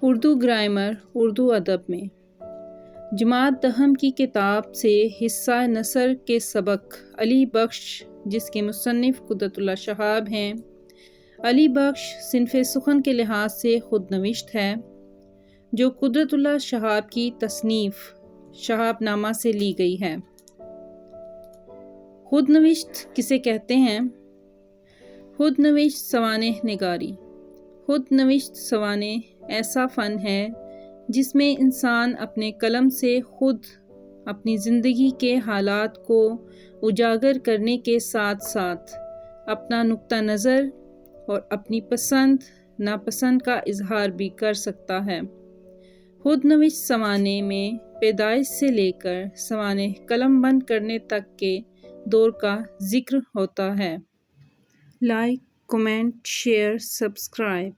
Urdu grammar Urdu ادب میں جماعت دہم کی کتاب سے حصہ نثر کے سبق علی بخش، جس کے مصنف قدرت اللہ شہاب ہیں۔ علی بخش صنف سخن کے لحاظ سے خود نوشت ہے، جو قدرت اللہ شہاب کی تصنیف شہاب نامہ سے لی گئی ہے۔ خود نوشت کسے کہتے ہیں؟ خود نوشت سوانح نگاری۔ خود نوشت سوانح ایسا فن ہے جس میں انسان اپنے قلم سے خود اپنی زندگی کے حالات کو اجاگر کرنے کے ساتھ ساتھ اپنا نقطہ نظر اور اپنی پسند ناپسند کا اظہار بھی کر سکتا ہے۔ خود نوشت سوانح میں پیدائش سے لے کر سوانح قلم بند کرنے تک کے دور کا ذکر ہوتا ہے۔ Like, comment, share, subscribe.